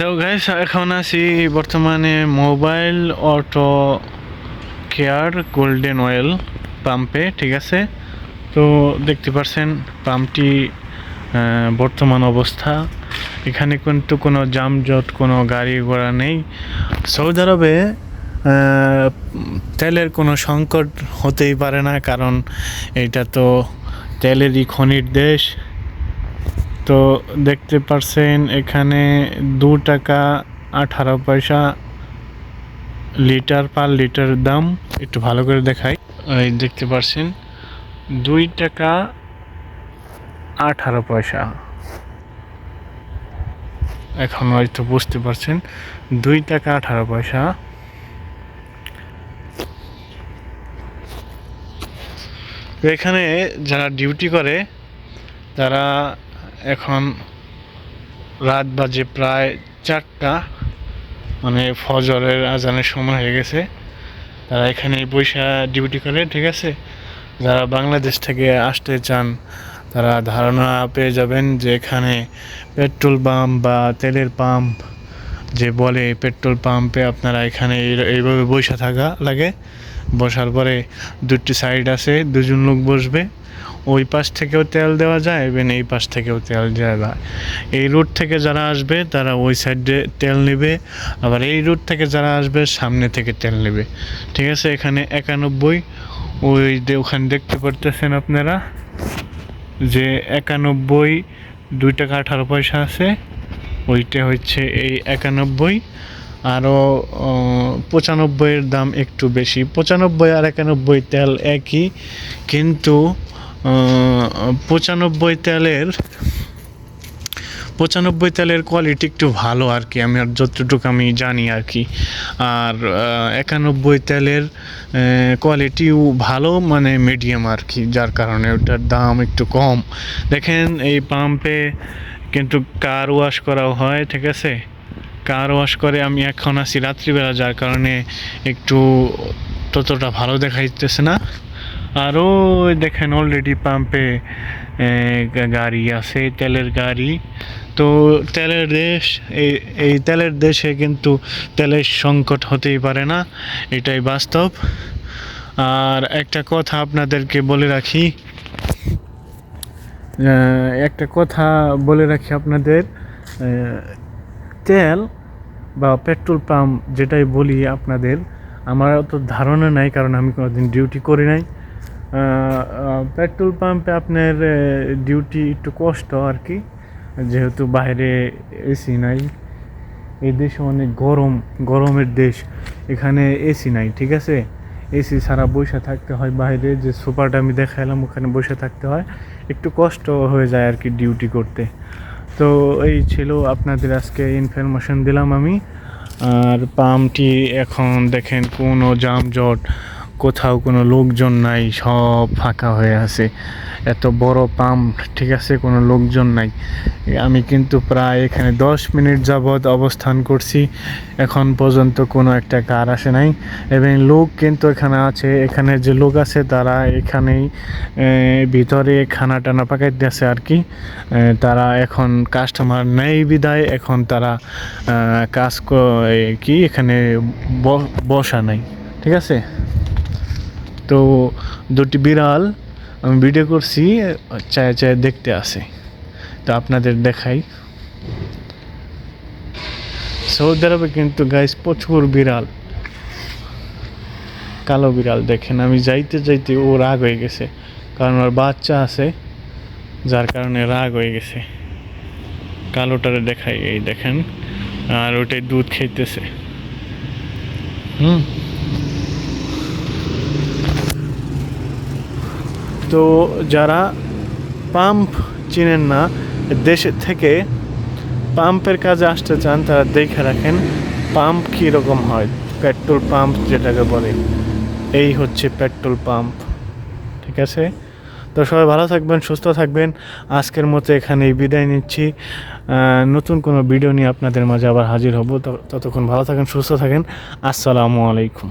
তো গাইস এখন আছি বর্তমানে mobile auto care golden oil পাম্পে, ঠিক আছে। তো দেখতে পাচ্ছেন পাম্পটি বর্তমান অবস্থা। এখানে কিন্তু কোনো যানজট, কোনো গাড়ি ঘোড়া নেই। সৌদি আরবে তেলের কোনো সংকট হতেই পারে না, কারণ এটা তো তেলেরই খনির দেশ। তো দেখতে পাচ্ছেন এখানে 2 টাকা 18 পয়সা লিটার পার লিটার দাম। একটু ভালো করে দেখাই, এই দেখতে পাচ্ছেন 2 টাকা 18 পয়সা। এখন হয়তো বুঝতে পারছেন 2 টাকা 18 পয়সা। তো এখানে যারা ডিউটি করে তারা এখন রাত বাজে প্রায় 4টা, মানে ফজরের আজানের সময় হয়ে গেছে। তারা এখানে বৈশা ডিউটি করে, ঠিক আছে। যারা বাংলাদেশ থেকে আসতে চান তারা ধারণা পেয়ে যাবেন যে এখানে পেট্রোল পাম্প বা তেলের পাম্প যে বলে, পেট্রোল পাম্পে আপনারা এখানে এইভাবে বৈশা থাকা লাগে। বসার পরে 2টি সাইড আছে, 2জন লোক বসবে। ওই পাশ থেকেও তেল দেওয়া যায় এবং এই পাশ থেকেও তেল দেওয়া যায়। এই রুট থেকে যারা আসবে তারা ওই সাইডে তেল নেবে, আবার এই রুট থেকে যারা আসবে সামনে থেকে তেল নেবে, ঠিক আছে। এখানে 91, ওখানে দেখতে পারতেছেন আপনারা যে 91 2 টাকা 18 পয়সা আছে, ওইটা হচ্ছে এই 91। আরও 95-এর দাম একটু বেশি। 95 আর 91 তেল একই, কিন্তু 95 তেলের কোয়ালিটি একটু ভালো আর কি, আমি আর যতটুকু আমি জানি আর কি। আর 91 তেলের কোয়ালিটিও ভালো, মানে মিডিয়াম আর কি, যার কারণে ওটার দাম একটু কম। দেখেন এই পাম্পে কিন্তু কার ওয়াশ করাও হয়, ঠিক আছে। কার ওয়াশ করে। আমি এখন আছি রাত্রিবেলা, যার কারণে একটু ততটা ভালো দেখাইতেছে না। আরও দেখেন অলরেডি পাম্পে গাড়ি আছে, তেলের গাড়ি। তো তেলের দেশ, এই তেলের দেশে কিন্তু তেলের সংকট হতেই পারে না, এটাই বাস্তব। আর একটা কথা আপনাদেরকে বলে রাখি, আপনাদের তেল বা পেট্রোল পাম্প যেটাই বলি আপনাদের, আমার অত ধারণা নাই, কারণ আমি কোনোদিন ডিউটি করি নাই। পেট্রোল পাম্পে আপনার ডিউটি একটু কষ্ট আর কি, যেহেতু বাইরে এসি নাই। এই দেশে অনেক গরমের দেশ, এখানে এসি নাই, ঠিক আছে। এসি ছাড়া বসে থাকতে হয় বাইরে, যে সুপারটা আমি দেখাইলাম ওখানে বসে থাকতে হয়, একটু কষ্ট হয়ে যায় আর কি ডিউটি করতে। তো এই ছিল আপনাদের আজকে ইনফরমেশন দিলাম আমি। আর পাম্পটি এখন দেখেন কোনো যানজট, কোথাও কোনো লোকজন নাই, সব ফাঁকা হয়ে আছে। এত বড় পাম্প, ঠিক আছে, কোনো লোকজন নাই। আমি কিন্তু প্রায় এখানে 10 মিনিট যাবৎ অবস্থান করছি, এখন পর্যন্ত কোনো একটা কার আসে নাই। এবং লোক কিন্তু এখানে আছে, এখানে যে লোক আছে তারা এখানেই ভিতরে খানা টানা পাকাইতে আছে আর কি। তারা এখন কাস্টমার নেই বিদায় এখন তারা কাজ কি এখানে বসা নাই, ঠিক আছে। তো 2টি বিড়াল আমি ভিডিও করছি, চায়ে চায়ে দেখতে আসে, তো আপনাদের দেখাই। সৌদি আরবে কিন্তু গাইস প্রচুর বিড়াল, কালো বিড়াল। দেখেন আমি যাইতে যাইতে ও রাগ হয়ে গেছে, কারণ ওর বাচ্চা আছে, যার কারণে রাগ হয়ে গেছে। কালোটারে দেখাই, এই দেখেন, আর ওটাই দুধ খাইতেছে। তো যারা পাম্প চিনেন না, দেশের থেকে পাম্পের কাজে আসতে চান, তারা দেখে রাখেন পাম্প কীরকম হয়। পেট্রোল পাম্প যেটাকে বলে, এই হচ্ছে পেট্রোল পাম্প, ঠিক আছে। তো সবাই ভালো থাকবেন, সুস্থ থাকবেন। আজকের মতো এখানেই বিদায় নিচ্ছি। নতুন কোনো ভিডিও নিয়ে আপনাদের মাঝে আবার হাজির হব। ততক্ষণ ভালো থাকেন, সুস্থ থাকেন। আসসালামু আলাইকুম।